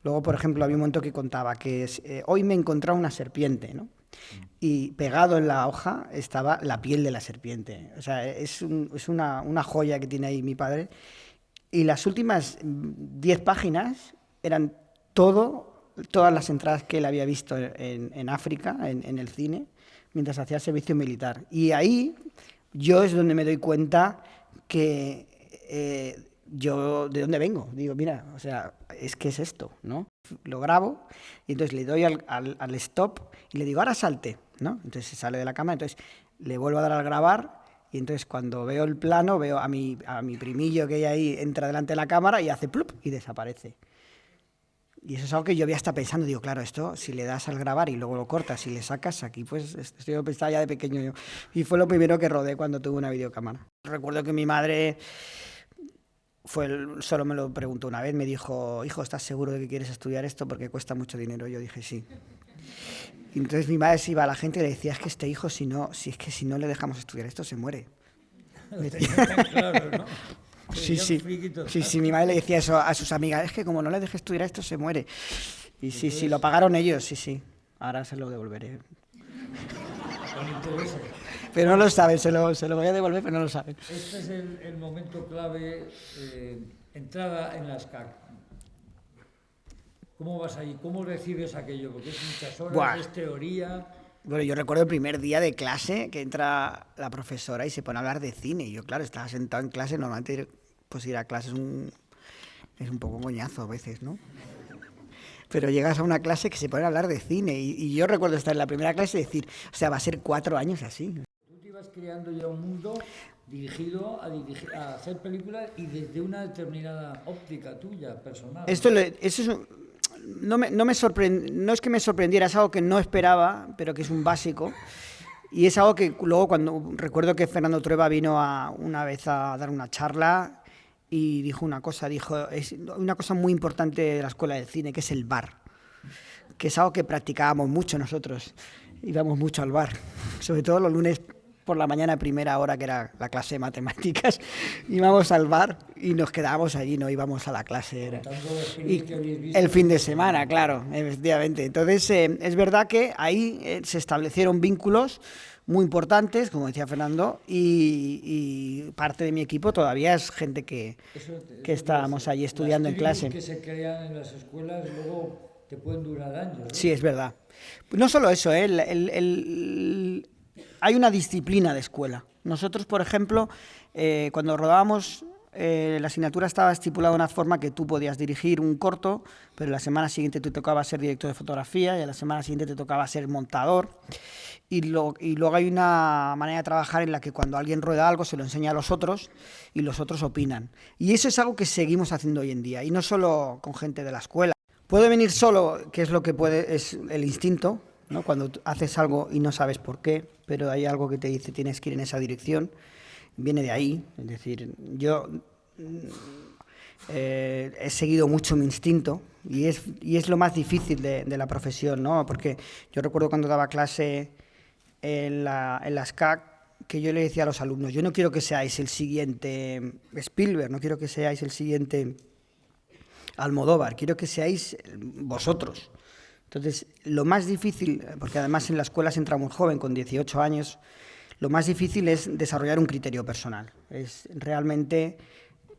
Luego, por ejemplo, había un momento que contaba que hoy me he encontrado una serpiente, ¿no? Y pegado en la hoja estaba la piel de la serpiente. O sea, es una joya que tiene ahí mi padre. Y las últimas 10 páginas eran todas las entradas que él había visto en África, en el cine, mientras hacía servicio militar. Y ahí yo es donde me doy cuenta que yo de dónde vengo. Digo, mira, o sea, es que es esto, ¿no? Lo grabo y entonces le doy al stop y le digo, ahora salte, ¿no? Entonces se sale de la cámara, entonces le vuelvo a dar al grabar y entonces cuando veo el plano veo a mi primillo que hay ahí, entra delante de la cámara y hace plup y desaparece. Y eso es algo que yo había estado pensando, digo, claro, esto si le das al grabar y luego lo cortas y le sacas aquí, pues esto yo pensaba ya de pequeño yo. Y fue lo primero que rodé cuando tuve una videocámara. Recuerdo que mi madre solo me lo preguntó una vez, me dijo, hijo, ¿estás seguro de que quieres estudiar esto? Porque cuesta mucho dinero. Yo dije, sí. Y entonces mi madre se iba a la gente y le decía, es que este hijo, si no le dejamos estudiar esto, se muere. Lo tenía tan claro, ¿no? Sí, Sería un sí, friki total. sí, sí, mi madre le decía eso a sus amigas, es que como no le dejes estudiar esto, se muere. Y sí, sí, lo Entonces, pagaron ellos, sí, sí. Ahora se lo devolveré. con interés. Pero no lo saben, se lo voy a devolver, pero no lo saben. Este es el momento clave, entrada en las CAC. ¿Cómo vas allí? ¿Cómo recibes aquello? Porque es muchas horas, Buah. es teoría. Bueno, yo recuerdo el primer día de clase que entra la profesora y se pone a hablar de cine. Y yo, claro, estaba sentado en clase, normalmente pues ir a clase es un poco coñazo a veces, ¿no? Pero llegas a una clase que se pone a hablar de cine. Y yo recuerdo estar en la primera clase y decir, o sea, va a ser 4 años así. Tú te ibas creando ya un mundo dirigido a hacer películas y desde una determinada óptica tuya, personal. Eso no es que me sorprendiera, es algo que no esperaba, pero que es un básico. Y es algo que luego cuando recuerdo que Fernando Trueba vino una vez a dar una charla y dijo es una cosa muy importante de la escuela de cine, que es el bar, que es algo que practicábamos mucho nosotros. Íbamos mucho al bar, sobre todo los lunes por la mañana, primera hora, que era la clase de matemáticas, íbamos al bar y nos quedábamos allí, no íbamos a la clase. Contando las Y pelis que habéis visto. el fin de semana, claro, efectivamente. Entonces, es verdad que ahí se establecieron vínculos muy importantes, como decía Fernando, y parte de mi equipo todavía es gente que Eso te iba a estábamos decir. allí Las estudiando en tribus clase. que se crean en las escuelas luego te pueden durar años, ¿no? Sí, es verdad. No solo eso, hay una disciplina de escuela. Nosotros, por ejemplo, cuando rodábamos, la asignatura estaba estipulada de una forma que tú podías dirigir un corto, pero la semana siguiente te tocaba ser director de fotografía y a la semana siguiente te tocaba ser montador. Y luego hay una manera de trabajar en la que cuando alguien rueda algo se lo enseña a los otros y los otros opinan. Y eso es algo que seguimos haciendo hoy en día, y no solo con gente de la escuela. Puede venir solo, que es lo que es el instinto, ¿no? Cuando haces algo y no sabes por qué, pero hay algo que te dice tienes que ir en esa dirección, viene de ahí. Es decir, yo he seguido mucho mi instinto y es lo más difícil de la profesión, ¿no? Porque yo recuerdo cuando daba clase en la SCAC, que yo le decía a los alumnos, yo no quiero que seáis el siguiente Spielberg, no quiero que seáis el siguiente Almodóvar, quiero que seáis vosotros. Entonces, lo más difícil, porque además en la escuela se entra muy joven, con 18 años, lo más difícil es desarrollar un criterio personal. Es realmente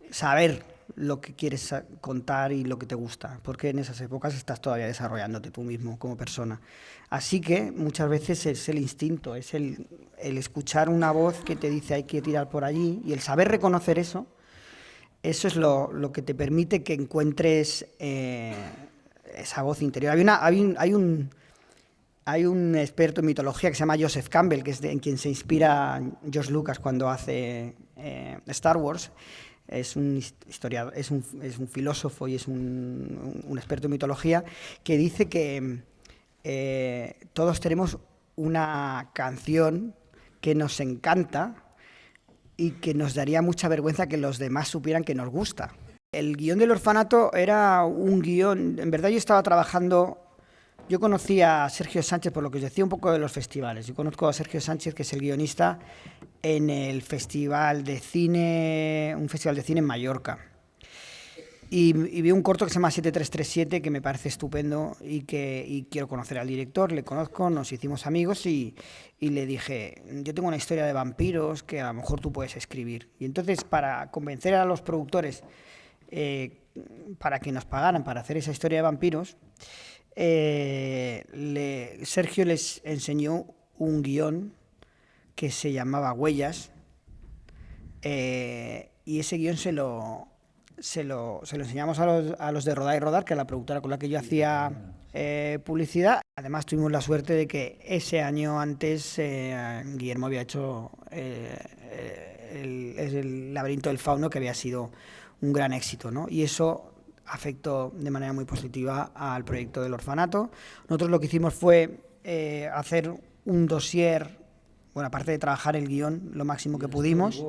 saber lo que quieres contar y lo que te gusta, porque en esas épocas estás todavía desarrollándote tú mismo como persona. Así que muchas veces es el instinto, es el escuchar una voz que te dice hay que tirar por allí, y el saber reconocer eso es lo que te permite que encuentres esa voz interior. Hay un experto en mitología que se llama Joseph Campbell, que es en quien se inspira George Lucas cuando hace Star Wars. Es un historiador, es un filósofo y es un experto en mitología, que dice que todos tenemos una canción que nos encanta y que nos daría mucha vergüenza que los demás supieran que nos gusta. El guión del orfanato era un guión, en verdad yo estaba trabajando, yo conocí a Sergio Sánchez por lo que os decía un poco de los festivales. Yo conozco a Sergio Sánchez, que es el guionista en el festival de cine, un festival de cine en Mallorca. Y vi un corto que se llama 7337 que me parece estupendo y quiero conocer al director, le conozco, nos hicimos amigos y le dije, yo tengo una historia de vampiros que a lo mejor tú puedes escribir. Y entonces para convencer a los productores para que nos pagaran para hacer esa historia de vampiros, Sergio les enseñó un guión que se llamaba Huellas y ese guión se lo enseñamos a los de Rodar y Rodar, que es la productora con la que yo hacía publicidad. Además tuvimos la suerte de que ese año antes Guillermo había hecho el Laberinto del Fauno, que había sido un gran éxito, ¿no? Y eso afectó de manera muy positiva al proyecto del orfanato. Nosotros lo que hicimos fue hacer un dossier, bueno, aparte de trabajar el guión lo máximo que pudimos.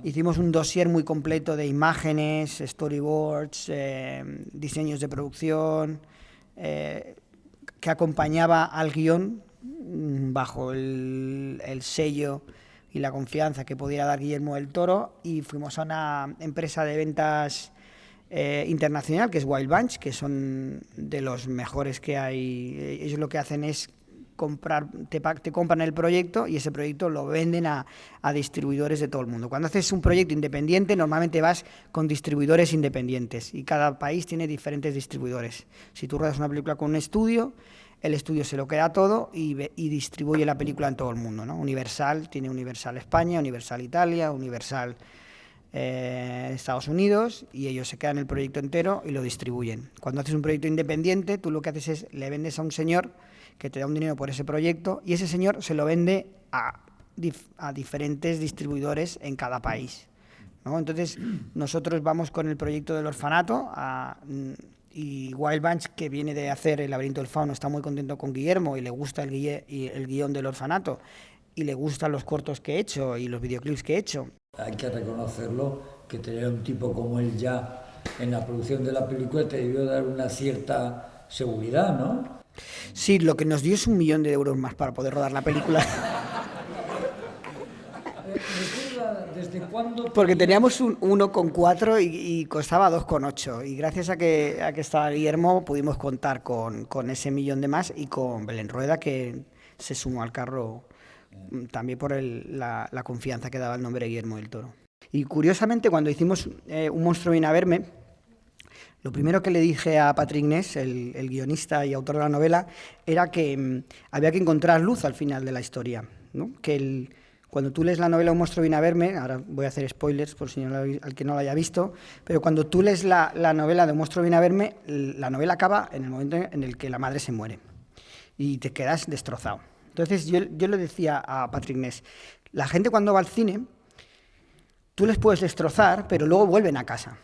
Hicimos un dossier muy completo de imágenes, storyboards, diseños de producción, que acompañaba al guión bajo el sello y la confianza que pudiera dar Guillermo del Toro, y fuimos a una empresa de ventas internacional que es Wild Bunch, que son de los mejores que hay. Ellos lo que hacen es te compran el proyecto y ese proyecto lo venden a distribuidores de todo el mundo. Cuando haces un proyecto independiente, normalmente vas con distribuidores independientes y cada país tiene diferentes distribuidores. Si tú ruedas una película con un estudio, el estudio se lo queda todo y distribuye la película en todo el mundo, ¿no? Universal tiene Universal España, Universal Italia, Universal Estados Unidos, y ellos se quedan el proyecto entero y lo distribuyen. Cuando haces un proyecto independiente, tú lo que haces es le vendes a un señor que te da un dinero por ese proyecto y ese señor se lo vende a diferentes distribuidores en cada país, ¿no? Entonces nosotros vamos con el proyecto del orfanato y Wild Bunch, que viene de hacer el Laberinto del Fauno, está muy contento con Guillermo y le gusta el guión del orfanato y le gustan los cortos que he hecho y los videoclips que he hecho. Hay que reconocerlo, que tener un tipo como él ya en la producción de la película te debió dar una cierta seguridad, ¿no? Sí, lo que nos dio es 1 millón de euros más para poder rodar la película. ¿Desde cuándo? Porque teníamos un 1,4 y costaba 2,8. Y gracias a que estaba Guillermo pudimos contar con ese 1 millón de más y con Belén Rueda, que se sumó al carro también por la confianza que daba el nombre de Guillermo del Toro. Y curiosamente, cuando hicimos Un monstruo viene a verme, lo primero que le dije a Patrick Ness, el guionista y autor de la novela, era que había que encontrar luz al final de la historia, ¿no? Que cuando tú lees la novela Un monstruo viene a verme, ahora voy a hacer spoilers por si al que no lo haya visto, pero cuando tú lees la novela de Un monstruo viene a verme, la novela acaba en el momento en el que la madre se muere y te quedas destrozado. Entonces yo le decía a Patrick Ness, la gente cuando va al cine, tú les puedes destrozar, pero luego vuelven a casa.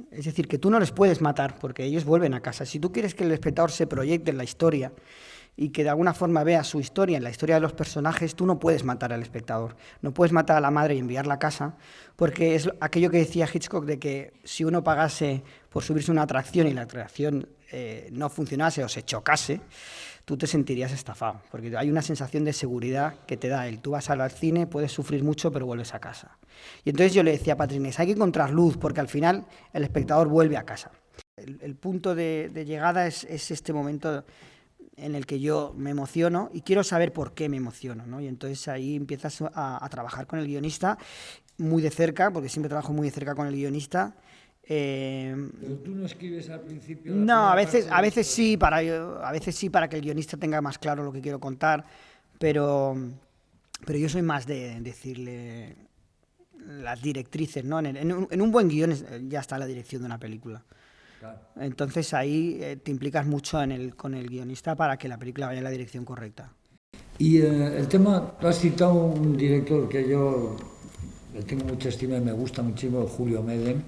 Es decir, que tú no les puedes matar porque ellos vuelven a casa. Si tú quieres que el espectador se proyecte en la historia y que de alguna forma vea su historia, en la historia de los personajes, tú no puedes matar al espectador. No puedes matar a la madre y enviarla a casa, porque es aquello que decía Hitchcock de que si uno pagase por subirse a una atracción y la atracción no funcionase o se chocase, tú te sentirías estafado, porque hay una sensación de seguridad que te da él. Tú vas al cine, puedes sufrir mucho, pero vuelves a casa. Y entonces yo le decía a Patrick Ness, hay que encontrar luz, porque al final el espectador vuelve a casa. El punto de llegada es este momento en el que yo me emociono y quiero saber por qué me emociono, ¿no? Y entonces ahí empiezas a trabajar con el guionista muy de cerca, porque siempre trabajo muy de cerca con el guionista. Pero tú no escribes al principio. No, a veces sí para que el guionista tenga más claro lo que quiero contar, pero yo soy más de decirle las directrices, ¿no? En un buen guión ya está la dirección de una película. Claro. Entonces ahí te implicas mucho con el guionista para que la película vaya en la dirección correcta. Y el tema, tú has citado un director que yo le tengo mucha estima y me gusta muchísimo, Julio Medem,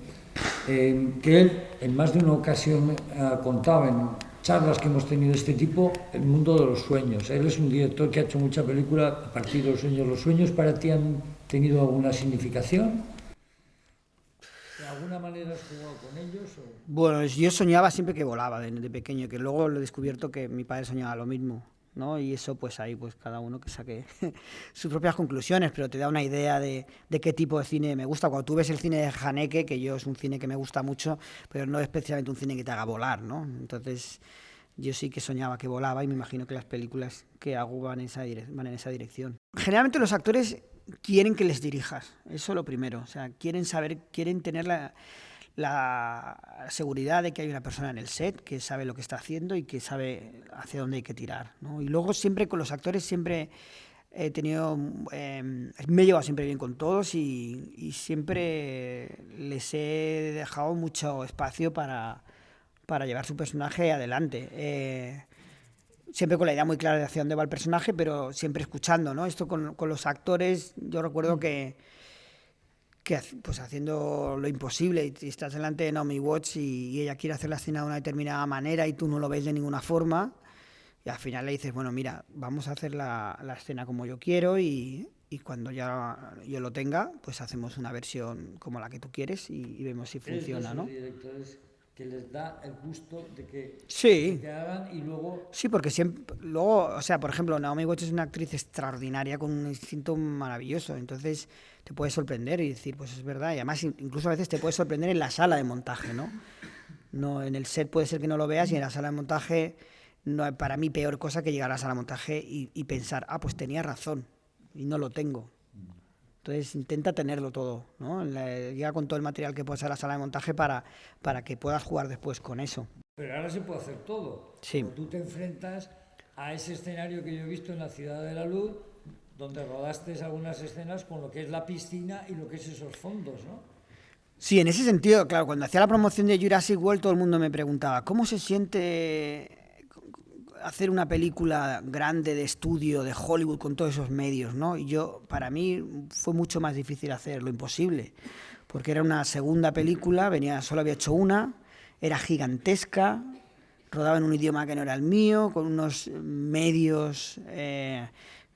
que él en más de una ocasión contaba en charlas que hemos tenido de este tipo el mundo de los sueños. Él es un director que ha hecho mucha película a partir de los sueños. ¿Los sueños para ti han tenido alguna significación? ¿De alguna manera has jugado con ellos? Bueno, yo soñaba siempre que volaba de pequeño, que luego lo he descubierto que mi padre soñaba lo mismo. ¿no? Y eso pues ahí pues cada uno que saque sus propias conclusiones, pero te da una idea de qué tipo de cine me gusta. Cuando tú ves el cine de Haneke, que yo es un cine que me gusta mucho, pero no es especialmente un cine que te haga volar, ¿no? Entonces yo sí que soñaba que volaba y me imagino que las películas que hago van en esa dirección. Generalmente los actores quieren que les dirijas, eso es lo primero, o sea, quieren tener la seguridad de que hay una persona en el set que sabe lo que está haciendo y que sabe hacia dónde hay que tirar, ¿no? Y luego siempre con los actores siempre he tenido, me he llevado siempre bien con todos y siempre les he dejado mucho espacio para llevar su personaje adelante. Siempre con la idea muy clara de hacia dónde va el personaje, pero siempre escuchando, ¿no? Esto con los actores, yo recuerdo que pues haciendo lo imposible y estás delante de Naomi Watts y ella quiere hacer la escena de una determinada manera y tú no lo ves de ninguna forma y al final le dices, bueno, mira, vamos a hacer la escena como yo quiero y cuando ya yo lo tenga, pues hacemos una versión como la que tú quieres y vemos si funciona, ¿no? Directores que les da el gusto de que, sí. de que hagan y luego... Sí, porque siempre, luego, o sea, por ejemplo, Naomi Watts es una actriz extraordinaria con un instinto maravilloso, entonces te puede sorprender y decir, pues es verdad, y además incluso a veces te puede sorprender en la sala de montaje, ¿no? No, en el set puede ser que no lo veas y en la sala de montaje no hay para mí peor cosa que llegar a la sala de montaje y pensar, pues tenía razón y no lo tengo. Entonces intenta tenerlo todo, ¿no? Llega con todo el material que puedes a la sala de montaje para que puedas jugar después con eso. Pero ahora se puede hacer todo. Sí. Cuando tú te enfrentas a ese escenario que yo he visto en la Ciudad de la Luz, donde rodaste algunas escenas con lo que es la piscina y lo que es esos fondos, ¿no? Sí, en ese sentido, claro, cuando hacía la promoción de Jurassic World todo el mundo me preguntaba, ¿cómo se siente hacer una película grande de estudio de Hollywood con todos esos medios, ¿no? Y para mí fue mucho más difícil hacer lo imposible, porque era una segunda película, solo había hecho una, era gigantesca, rodaba en un idioma que no era el mío, con unos medios,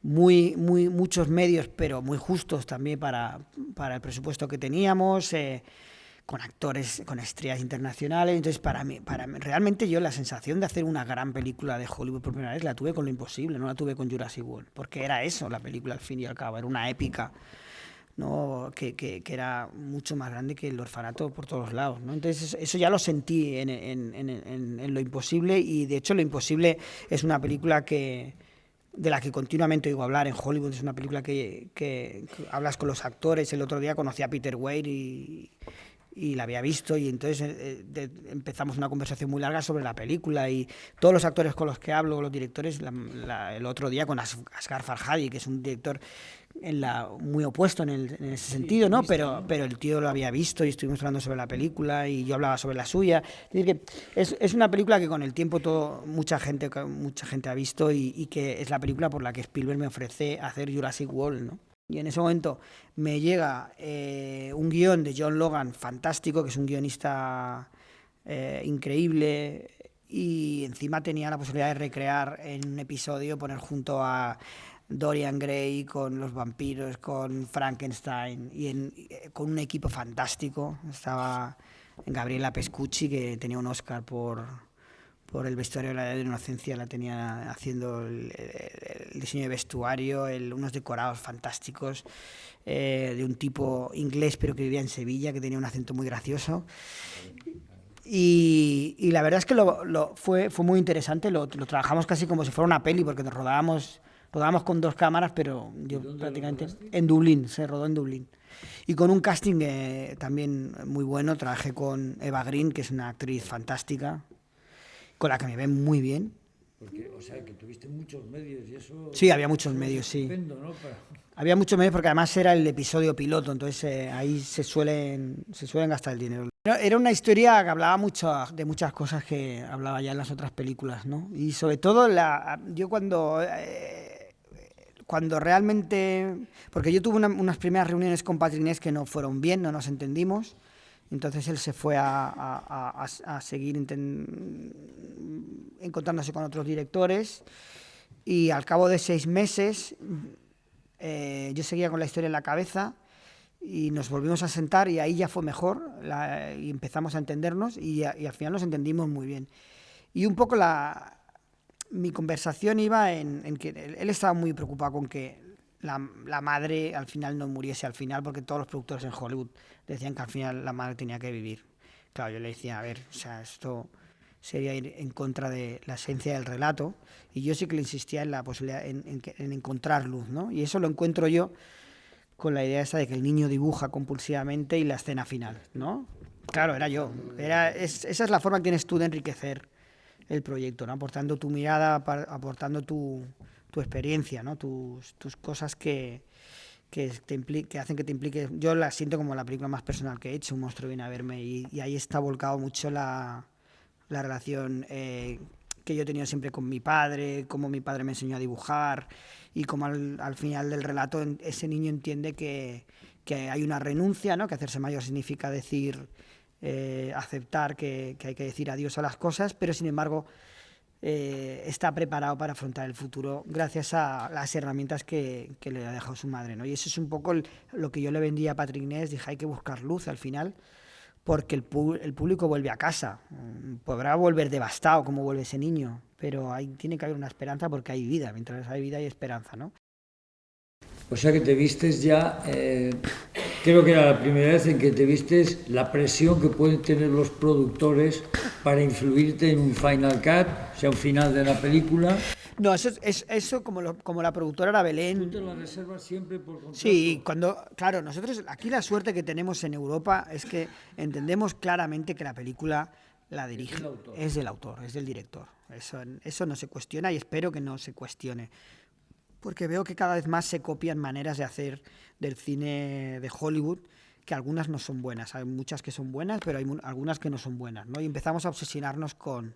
muchos medios, pero muy justos también para el presupuesto que teníamos, con actores, con estrellas internacionales. Entonces, para mí, realmente yo la sensación de hacer una gran película de Hollywood por primera vez la tuve con Lo Imposible, no la tuve con Jurassic World, porque era eso la película al fin y al cabo, era una épica, ¿no? que era mucho más grande que El Orfanato por todos lados, ¿no? Entonces eso ya lo sentí en Lo Imposible y de hecho Lo Imposible es una película de la que continuamente oigo hablar en Hollywood, es una película que hablas con los actores. El otro día conocí a Peter Weir y la había visto y entonces empezamos una conversación muy larga sobre la película y todos los actores con los que hablo, los directores, el otro día con Asghar Farhadi, que es un director muy opuesto en ese sentido, ¿no? Pero el tío lo había visto y estuvimos hablando sobre la película y yo hablaba sobre la suya. Es decir, que es una película que con el tiempo mucha gente ha visto y que es la película por la que Spielberg me ofrece hacer Jurassic World, ¿no? Y en ese momento me llega un guión de John Logan fantástico, que es un guionista increíble, y encima tenía la posibilidad de recrear en un episodio, poner junto a Dorian Gray con los vampiros, con Frankenstein, con un equipo fantástico. Estaba Gabriela Pescucci, que tenía un Oscar por El vestuario de la Edad de la Inocencia, la tenía haciendo el diseño de vestuario, unos decorados fantásticos, de un tipo inglés pero que vivía en Sevilla, que tenía un acento muy gracioso. Y la verdad es que fue muy interesante, lo trabajamos casi como si fuera una peli, porque nos rodábamos con 2 cámaras, pero yo prácticamente en Dublín, se rodó en Dublín. Y con un casting también muy bueno, trabajé con Eva Green, que es una actriz fantástica, con la que me ven muy bien. Porque, o sea, que tuviste muchos medios y eso... Sí, había muchos medios, sí. Estupendo, ¿no? Había muchos medios porque además era el episodio piloto, entonces ahí se suelen gastar el dinero. Era una historia que hablaba de muchas cosas que hablaba ya en las otras películas, ¿no? Y sobre todo yo cuando realmente... Porque yo tuve unas primeras reuniones con Patrick Ness que no fueron bien, no nos entendimos. Entonces él se fue a seguir encontrándose con otros directores y al cabo de 6 meses yo seguía con la historia en la cabeza y nos volvimos a sentar y ahí ya fue mejor y empezamos a entendernos y al final nos entendimos muy bien. Y un poco mi conversación iba en que él estaba muy preocupado con que la madre al final no muriese al final, porque todos los productores en Hollywood decían que al final la madre tenía que vivir. Claro, yo le decía, a ver, o sea, esto sería ir en contra de la esencia del relato, y yo sí que le insistía en la posibilidad en encontrar luz, ¿no? Y eso lo encuentro yo con la idea esa de que el niño dibuja compulsivamente y la escena final, ¿no? Claro, era yo. Esa es la forma que tienes tú de enriquecer el proyecto, ¿no? Aportando tu mirada, aportando tu experiencia, ¿no? Tus cosas que hacen que te impliques. Yo la siento como la película más personal que he hecho, Un monstruo viene a verme, y ahí está volcado mucho la relación que yo he tenido siempre con mi padre, cómo mi padre me enseñó a dibujar, y cómo al final del relato ese niño entiende que hay una renuncia, ¿no? Que hacerse mayor significa decir, aceptar que hay que decir adiós a las cosas, pero sin embargo está preparado para afrontar el futuro gracias a las herramientas que le ha dejado su madre, ¿no? Y eso es un poco lo que yo le vendía a Patrick Ness. Dije, hay que buscar luz al final, porque el público vuelve a casa. Podrá volver devastado como vuelve ese niño, pero tiene que haber una esperanza, porque hay vida. Mientras hay vida hay esperanza, ¿no? O sea que te vistes ya, creo que era la primera vez en que te vistes la presión que pueden tener los productores para influirte en un final cut, o sea, un final de la película. No, eso como la productora era Belén. ¿Tú te lo reservas siempre por contrato? Sí, claro, nosotros aquí la suerte que tenemos en Europa es que entendemos claramente que la película la dirige, es del autor, es del director. Eso no se cuestiona, y espero que no se cuestione, porque veo que cada vez más se copian maneras de hacer del cine de Hollywood, que algunas no son buenas. Hay muchas que son buenas, pero hay algunas que no son buenas, ¿no? Y empezamos a obsesionarnos con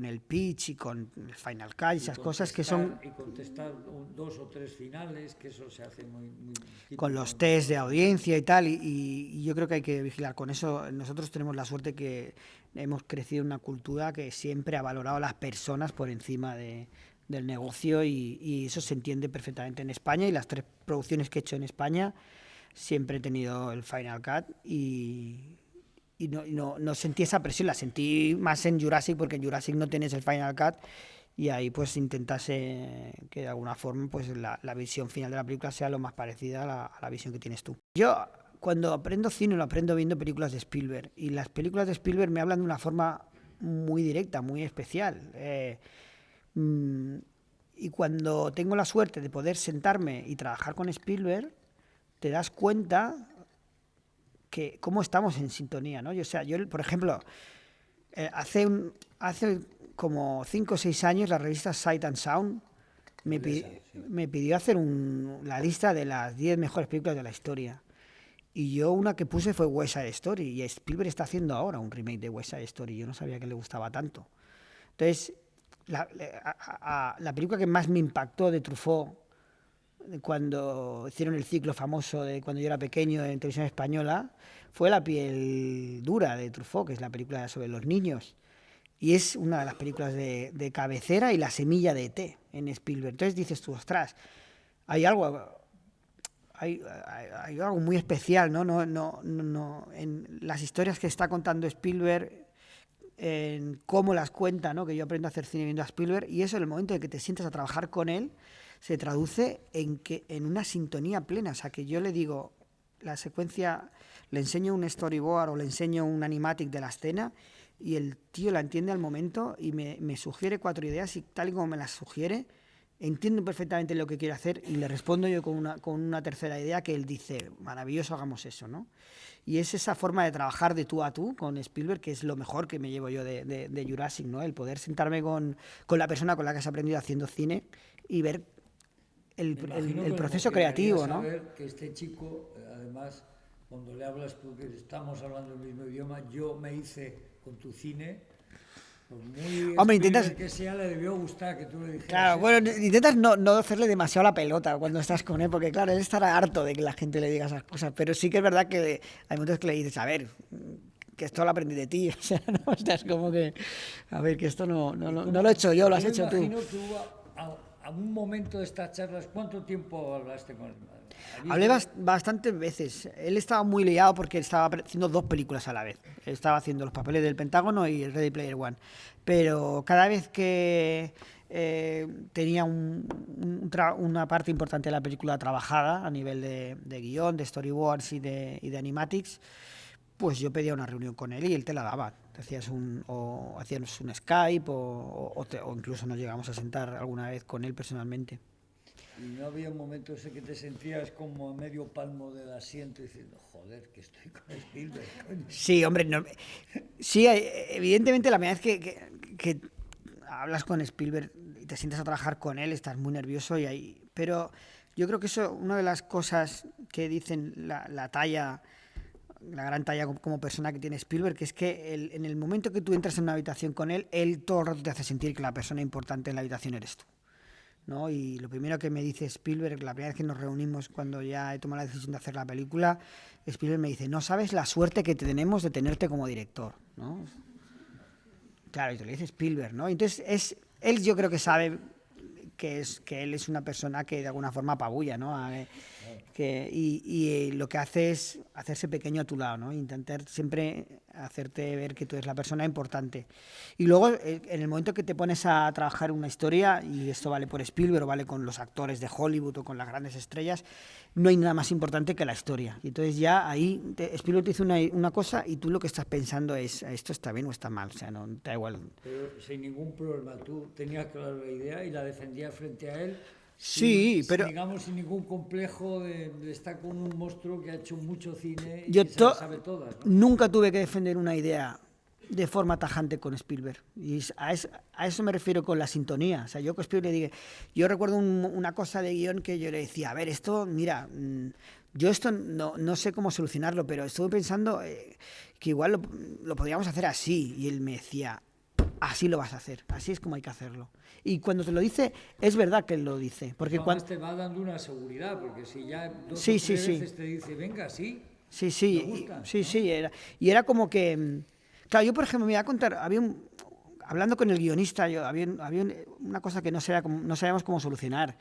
el pitch y con el final cut y esas cosas que son... Y contestar 2 o 3 finales, que eso se hace muy con los test de audiencia y tal, y yo creo que hay que vigilar con eso. Nosotros tenemos la suerte que hemos crecido en una cultura que siempre ha valorado a las personas por encima del negocio, y eso se entiende perfectamente en España, y las 3 producciones que he hecho en España siempre he tenido el final cut, y no sentí esa presión. La sentí más en Jurassic, porque en Jurassic no tienes el final cut, y ahí pues intentase que de alguna forma pues la visión final de la película sea lo más parecida a la visión que tienes tú. Yo cuando aprendo cine lo aprendo viendo películas de Spielberg, y las películas de Spielberg me hablan de una forma muy directa, muy especial, y cuando tengo la suerte de poder sentarme y trabajar con Spielberg, te das cuenta que cómo estamos en sintonía, ¿no? Yo, por ejemplo, hace como 5 o 6 años la revista Sight and Sound me pidió hacer la lista de las 10 mejores películas de la historia. Y yo una que puse fue West Side Story, y Spielberg está haciendo ahora un remake de West Side Story. Yo no sabía que le gustaba tanto. Entonces, la película que más me impactó de Truffaut, cuando hicieron el ciclo famoso de cuando yo era pequeño en televisión española, fue La piel dura de Truffaut, que es la película sobre los niños. Y es una de las películas de cabecera, y La semilla de E.T. en Spielberg. Entonces dices tú, ostras, hay algo muy especial, ¿no? En las historias que está contando Spielberg, en cómo las cuenta, ¿no? Que yo aprendo a hacer cine viendo a Spielberg, y eso, en el momento en que te sientas a trabajar con él, se traduce en una sintonía plena. O sea, que yo le digo, la secuencia, le enseño un storyboard o le enseño un animatic de la escena, y el tío la entiende al momento y me sugiere 4 ideas, y tal y como me las sugiere, entiendo perfectamente lo que quiere hacer, y le respondo yo con una tercera idea que él dice, maravilloso, hagamos eso, ¿no? Y es esa forma de trabajar de tú a tú con Spielberg que es lo mejor que me llevo yo de Jurassic, ¿no? El poder sentarme con la persona con la que has aprendido haciendo cine y ver el proceso creativo, ¿no? Saber que este chico, además, cuando le hablas, porque estamos hablando el mismo idioma, yo me hice con tu cine, pues muy... Hombre, intentas... que sea, le debió gustar que tú le dijeras... Claro, bueno, intentas no hacerle demasiado la pelota cuando estás con él, porque claro, él estará harto de que la gente le diga esas cosas, pero sí que es verdad que hay momentos que le dices, a ver, que esto lo aprendí de ti, o sea, no estás como que, a ver, que esto no lo he hecho yo, lo has hecho tú. Imagino que hubo a un momento de estas charlas, ¿cuánto tiempo hablaste con él? Hablé bastantes veces. Él estaba muy liado porque estaba haciendo 2 películas a la vez. Estaba haciendo Los papeles del Pentágono y Ready Player One. Pero cada vez que tenía una parte importante de la película trabajada a nivel de guión, de storyboards y de animatics, pues yo pedía una reunión con él y él te la daba. Hacíamos un Skype o incluso nos llegamos a sentar alguna vez con él personalmente. ¿Y no había un momento ese que te sentías como a medio palmo del asiento diciendo, joder, que estoy con Spielberg, coño? Sí, hombre, no, sí, evidentemente la primera vez que hablas con Spielberg y te sientas a trabajar con él, estás muy nervioso pero yo creo que eso, una de las cosas que dicen la talla, la gran talla como persona que tiene Spielberg, que es que en el momento que tú entras en una habitación con él todo el rato te hace sentir que la persona importante en la habitación eres tú, ¿no? Y lo primero que me dice Spielberg, la primera vez que nos reunimos cuando ya he tomado la decisión de hacer la película, Spielberg me dice, no sabes la suerte que tenemos de tenerte como director, ¿no? Claro, y te lo dice Spielberg, ¿no? Entonces, él yo creo que sabe que él es una persona que de alguna forma apabulla, ¿no? Y lo que hace es hacerse pequeño a tu lado, ¿no? Intentar siempre hacerte ver que tú eres la persona importante. Y luego, en el momento que te pones a trabajar una historia, y esto vale por Spielberg o vale con los actores de Hollywood o con las grandes estrellas, no hay nada más importante que la historia. Y entonces ya ahí Spielberg te dice una cosa y tú lo que estás pensando es, ¿esto está bien o está mal? O sea, no te da igual. Pero sin ningún problema, tú tenías clara la idea y la defendías frente a él. Sí, pero digamos, sin ningún complejo de estar con un monstruo que ha hecho mucho cine y yo que se las sabe todas, ¿no? nunca tuve que defender una idea de forma tajante con Spielberg. Y a eso me refiero con la sintonía. O sea, yo con Spielberg le dije, yo recuerdo una cosa de guión que yo le decía, a ver, esto, mira, yo esto no sé cómo solucionarlo, pero estuve pensando que igual lo podríamos hacer así. Y él me decía, así lo vas a hacer, así es como hay que hacerlo. Y cuando te lo dice, es verdad que él lo dice. Porque Además te va dando una seguridad, porque si ya dos sí, o sí, tres sí. veces te dice, venga, sí, Sí, sí, me gusta, sí, ¿no? sí, era como que, claro, yo por ejemplo me voy a contar, hablando con el guionista, había una cosa que no sabíamos cómo solucionar.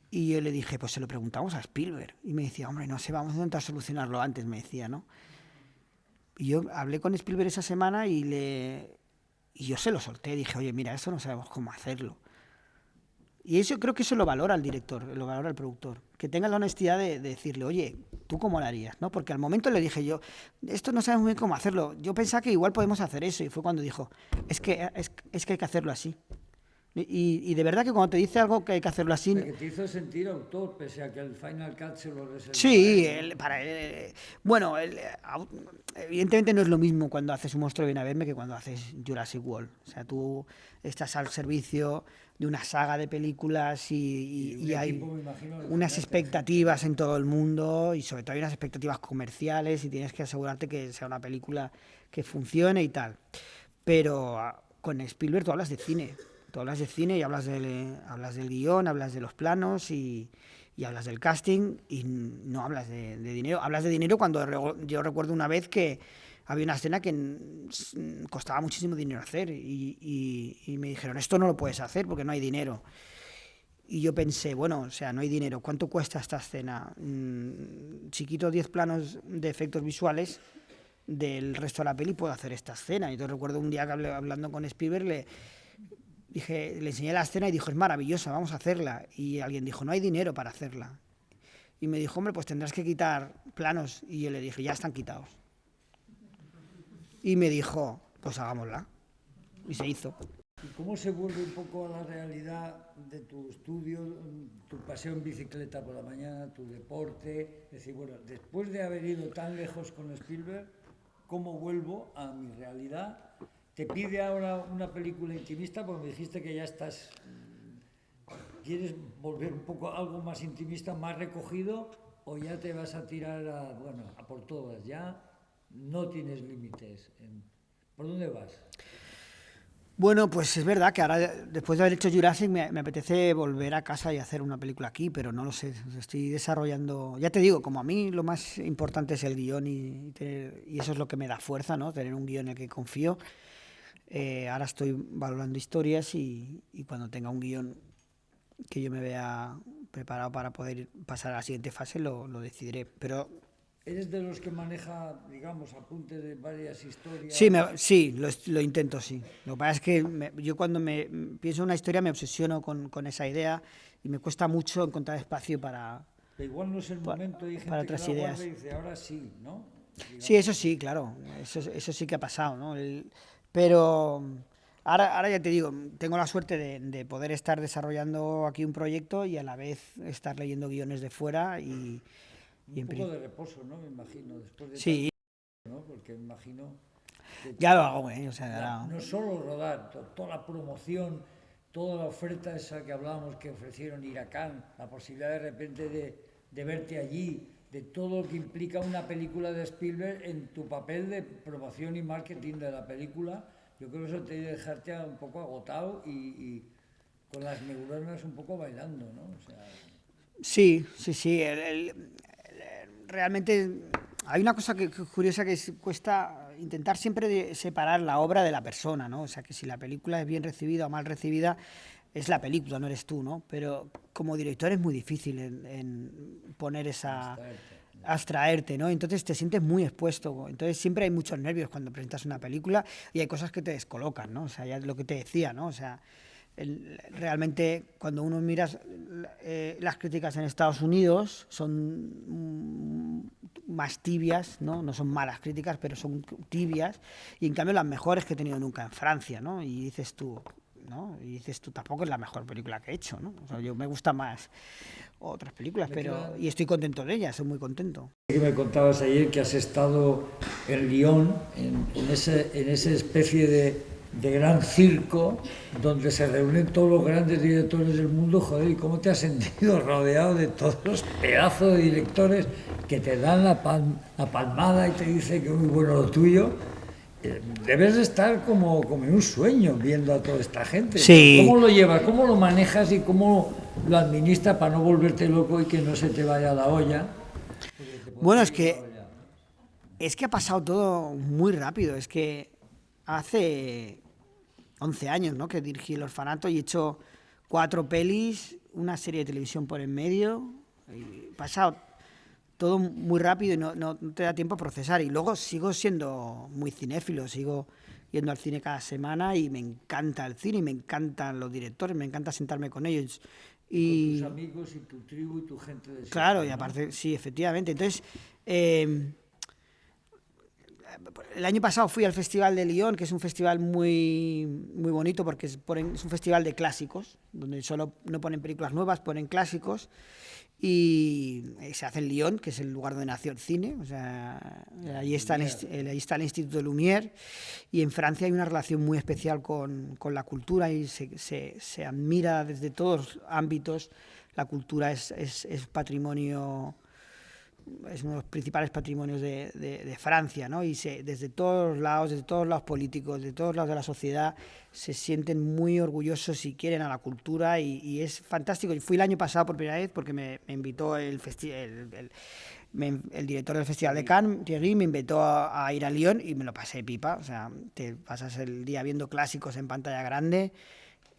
Y yo le dije, pues se lo preguntamos a Spielberg. Y me decía, hombre, no sé, vamos a intentar solucionarlo antes, me decía, ¿no? Y yo hablé con Spielberg esa semana y yo se lo solté, dije, oye, mira, eso no sabemos cómo hacerlo. Y eso creo que eso lo valora el director, lo valora el productor. Que tenga la honestidad de decirle, oye, ¿tú cómo lo harías? ¿No? Porque al momento le dije yo, esto no sabemos muy bien cómo hacerlo. Yo pensaba que igual podemos hacer eso. Y fue cuando dijo, es que hay que hacerlo así. Y de verdad que cuando te dice algo que hay que hacerlo así... O sea, que te hizo sentir autor, pese a que el Final Cut se lo reservaba. Sí, ¿No? bueno, evidentemente no es lo mismo cuando haces Un monstruo viene a verme que cuando haces Jurassic World. O sea, tú estás al servicio de una saga de películas y hay equipo, me imagino, unas expectativas en todo el mundo y sobre todo hay unas expectativas comerciales y tienes que asegurarte que sea una película que funcione y tal. Pero con Spielberg tú hablas de cine. Tú hablas de cine y hablas del guión, hablas de los planos y hablas del casting y no hablas de dinero. Hablas de dinero cuando yo recuerdo una vez que había una escena que costaba muchísimo dinero hacer y me dijeron, esto no lo puedes hacer porque no hay dinero. Y yo pensé, bueno, o sea, no hay dinero. ¿Cuánto cuesta esta escena? Si quito 10 planos de efectos visuales del resto de la peli, puedo hacer esta escena. Y yo recuerdo un día que hablando con Spielberg, le enseñé la escena y dijo, es maravillosa, vamos a hacerla. Y alguien dijo, no hay dinero para hacerla. Y me dijo, hombre, pues tendrás que quitar planos. Y yo le dije, ya están quitados. Y me dijo, pues hagámosla. Y se hizo. ¿Y cómo se vuelve un poco a la realidad de tu estudio, tu paseo en bicicleta por la mañana, tu deporte? Es decir, bueno, después de haber ido tan lejos con Spielberg, ¿cómo vuelvo a mi realidad? ¿Te pide ahora una película intimista? Porque me dijiste que ya estás... ¿Quieres volver un poco a algo más intimista, más recogido? ¿O ya te vas a tirar a por todas? Ya no tienes límites. ¿Por dónde vas? Bueno, pues es verdad que ahora, después de haber hecho Jurassic, me apetece volver a casa y hacer una película aquí, pero no lo sé. Estoy desarrollando. Ya te digo, como a mí lo más importante es el guión y eso es lo que me da fuerza, ¿no? Tener un guión en el que confío. Ahora estoy valorando historias y cuando tenga un guión que yo me vea preparado para poder pasar a la siguiente fase, lo decidiré. Pero ¿Eres de los que maneja, digamos, apuntes de varias historias? sí, sí, lo intento, sí. Lo que pasa es que yo cuando me pienso en una historia me obsesiono con esa idea y me cuesta mucho encontrar espacio Pero igual no es el momento, hay para gente que otras la guarda ideas. y dice, ahora sí, ¿no? Sí, Digamos. eso sí, claro, eso sí que ha pasado, ¿no? Pero ahora ya te digo, tengo la suerte de poder estar desarrollando aquí un proyecto y a la vez estar leyendo guiones de fuera y Un en poco principio... de reposo, ¿no? Me imagino, después de tanto, Sí, ¿no? Porque me imagino que ya lo hago, ¿eh? O sea, ahora... no solo rodar, toda la promoción, toda la oferta esa que hablábamos que ofrecieron Iracán, la posibilidad de repente de verte allí, de todo lo que implica una película de Spielberg en tu papel de promoción y marketing de la película, yo creo que eso te debe dejarte un poco agotado y con las neuronas un poco bailando, ¿no? O sea, Sí, sí, sí. Realmente hay una cosa que curiosa que cuesta intentar siempre separar la obra de la persona, ¿no? O sea, que si la película es bien recibida o mal recibida, es la película, no eres tú, ¿no? Pero como director es muy difícil en poner esa... abstraerte. abstraerte, ¿no? Entonces te sientes muy expuesto. Entonces siempre hay muchos nervios cuando presentas una película y hay cosas que te descolocan, ¿no? O sea, ya lo que te decía, ¿no? O sea, realmente cuando uno mira las críticas en Estados Unidos son más tibias, ¿no? No son malas críticas, pero son tibias, y en cambio las mejores que he tenido nunca en Francia, ¿no? Y dices tú, ¿no? Y dices tú, tampoco es la mejor película que he hecho, ¿no? O sea, yo me gusta más otras películas, Me pero quedan y estoy contento de ellas, estoy muy contento. que me contabas ayer que has estado en Lyon, en esa especie de gran circo donde se reúnen todos los grandes directores del mundo. Joder, ¿y cómo te has sentido rodeado de todos los pedazos de directores que te dan la palmada y te dicen que muy bueno lo tuyo? Debes de estar como en un sueño viendo a toda esta gente. Sí, ¿Cómo lo llevas? ¿Cómo lo manejas y cómo lo administras para no volverte loco y que no se te vaya la olla? Porque te bueno, puedes ir a la olla. es que ha pasado todo muy rápido. Es que hace 11 años, ¿no? Que dirigí El Orfanato y he hecho 4 pelis, una serie de televisión por en medio. Y pasado todo muy rápido y no te da tiempo a procesar. Y luego sigo siendo muy cinéfilo, sigo yendo al cine cada semana y me encanta el cine y me encantan los directores, me encanta sentarme con ellos. Con tus Y amigos y tu tribu y tu gente de claro, siempre, y ¿no? aparte, sí, efectivamente. Entonces, eh, el año pasado fui al Festival de Lyon, que es un festival muy bonito porque es un festival de clásicos, donde solo no ponen películas nuevas, ponen clásicos. Y se hace en Lyon, que es el lugar donde nació el cine. O sea, Lumière. ahí está el Instituto de Lumière. Y en Francia hay una relación muy especial con la cultura y se admira desde todos los ámbitos. La cultura es patrimonio, es uno de los principales patrimonios de Francia, ¿no? Y desde todos lados políticos, de todos lados de la sociedad, se sienten muy orgullosos y quieren a la cultura y es fantástico. Y fui el año pasado por primera vez porque me invitó el director del Festival de Cannes, Thierry, me invitó a ir a Lyon y me lo pasé pipa. O sea, te pasas el día viendo clásicos en pantalla grande.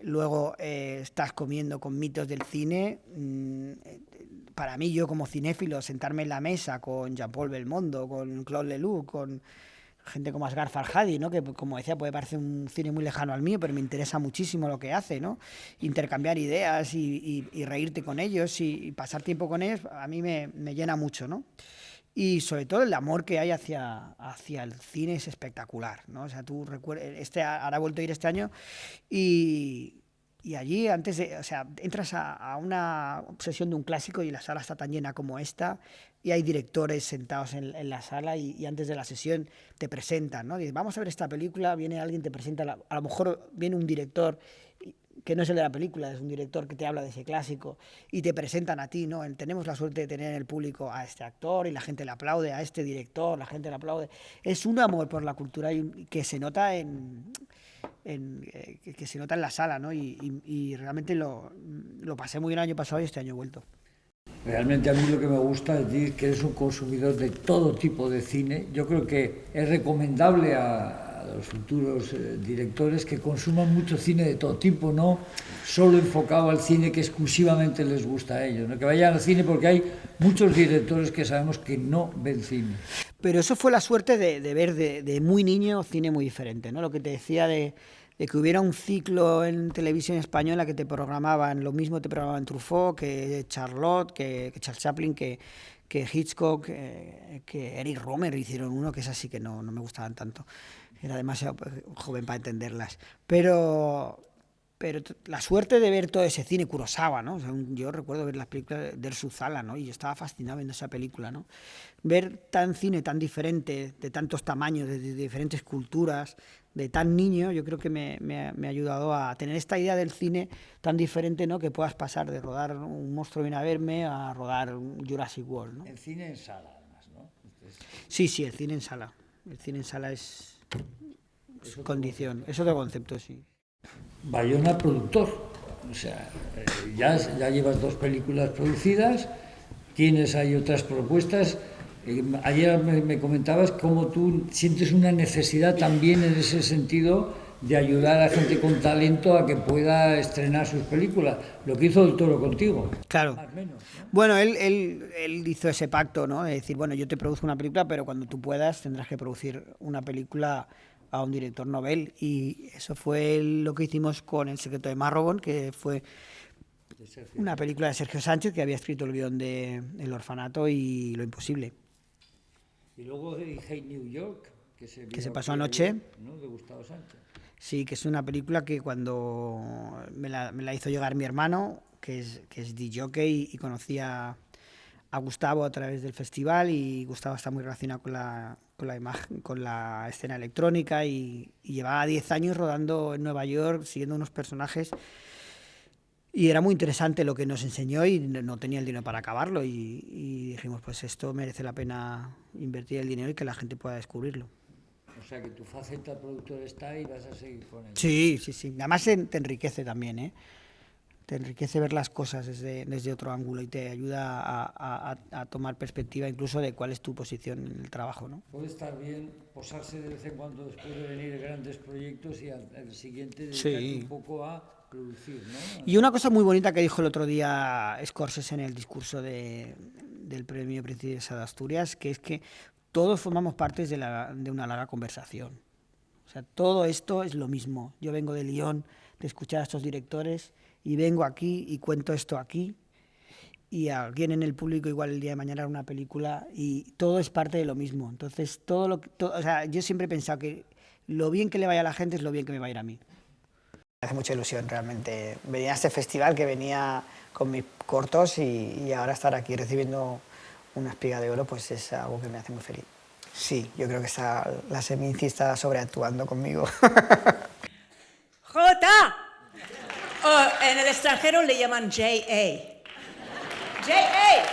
Luego estás comiendo con mitos del cine. Para mí, yo como cinéfilo, sentarme en la mesa con Jean-Paul Belmondo, con Claude Lelouch, con gente como Asghar Farhadi, ¿no? Que como decía puede parecer un cine muy lejano al mío, pero me interesa muchísimo lo que hace, ¿no? Intercambiar ideas y reírte con ellos y pasar tiempo con ellos, a mí me llena mucho, ¿no? Y sobre todo el amor que hay hacia el cine es espectacular, ¿no? O sea, tú recuerdas, ahora he vuelto a ir este año y, y allí o sea, entras a una obsesión de un clásico y la sala está tan llena como esta y hay directores sentados en la sala y antes de la sesión te presentan, ¿no? Dices, vamos a ver esta película, viene alguien, te presenta, a lo mejor viene un director que no es el de la película, es un director que te habla de ese clásico y te presentan a ti, ¿no? Tenemos la suerte de tener en el público a este actor y la gente le aplaude, a este director, la gente le aplaude. Es un amor por la cultura que se nota que se nota en la sala, ¿no? Y realmente lo pasé muy bien el año pasado y este año he vuelto. Realmente a mí lo que me gusta es que eres un consumidor de todo tipo de cine. Yo creo que es recomendable a los futuros directores que consuman mucho cine de todo tipo, no solo enfocado al cine que exclusivamente les gusta a ellos, ¿no? Que vayan al cine, porque hay muchos directores que sabemos que no ven cine. Pero eso fue la suerte de ver de muy niño cine muy diferente, ¿no? Lo que te decía de que hubiera un ciclo en televisión española que te programaban, lo mismo te programaban Truffaut, que Charlotte, que Charles Chaplin, que Hitchcock, que Eric Romer hicieron uno, que es así que no me gustaban tanto. Era demasiado joven para entenderlas. Pero la suerte de ver todo ese cine, Kurosawa, ¿no? O sea, yo recuerdo ver las películas de Erzuzala, ¿no? Y yo estaba fascinado viendo esa película, ¿no? Ver cine tan diferente, de tantos tamaños, de diferentes culturas, de tan niño, yo creo que me ha ayudado a tener esta idea del cine tan diferente, ¿no? Que puedas pasar de rodar Un monstruo viene a verme a rodar Jurassic World, ¿no? El cine en sala, además, ¿no? Sí, el cine en sala. El cine en sala es condición, es otro concepto, sí. Bayona productor, o sea, ya llevas 2 películas producidas, tienes ahí otras propuestas. Ayer me comentabas cómo tú sientes una necesidad también en ese sentido de ayudar a gente con talento a que pueda estrenar sus películas, lo que hizo Del Toro contigo. Claro. Más o menos, ¿no? Bueno, él hizo ese pacto, ¿no? De decir, bueno, yo te produzco una película, pero cuando tú puedas tendrás que producir una película a un director novel, y eso fue lo que hicimos con El secreto de Marrowbone, que fue una película de Sergio Sánchez, que había escrito el guión de El orfanato y Lo imposible. Y luego Hey New York, que se pasó anoche, ¿no? De Gustavo Sánchez. Sí, que es una película que cuando me la hizo llegar mi hermano, que es DJ, y conocí a Gustavo a través del festival, y Gustavo está muy relacionado con la imagen, con la escena electrónica, y llevaba 10 años rodando en Nueva York siguiendo unos personajes, y era muy interesante lo que nos enseñó, y no tenía el dinero para acabarlo, y dijimos, pues esto merece la pena invertir el dinero y que la gente pueda descubrirlo. O sea que tu faceta productor está y vas a seguir con ella. Sí. Además te enriquece también, ¿eh? Te enriquece ver las cosas desde otro ángulo, y te ayuda a tomar perspectiva incluso de cuál es tu posición en el trabajo, ¿no? Puede estar bien posarse de vez en cuando después de venir grandes proyectos y al siguiente dedicarte un poco a producir, ¿no? Y una cosa muy bonita que dijo el otro día Scorsese en el discurso del premio Princesa de Asturias, que es que todos formamos parte de una larga conversación. O sea, todo esto es lo mismo. Yo vengo de Lyon, de escuchar a estos directores, y vengo aquí y cuento esto aquí, y alguien en el público igual el día de mañana hará una película, y todo es parte de lo mismo. Entonces, o sea, yo siempre he pensado que lo bien que le vaya a la gente es lo bien que me va a ir a mí. Me hace mucha ilusión realmente venir a este festival, que venía con mis cortos, y ahora estar aquí recibiendo una espiga de oro, pues es algo que me hace muy feliz. Sí, yo creo que la Seminci está sobreactuando conmigo. ¡Jota! En el extranjero le llaman J.A. J.A.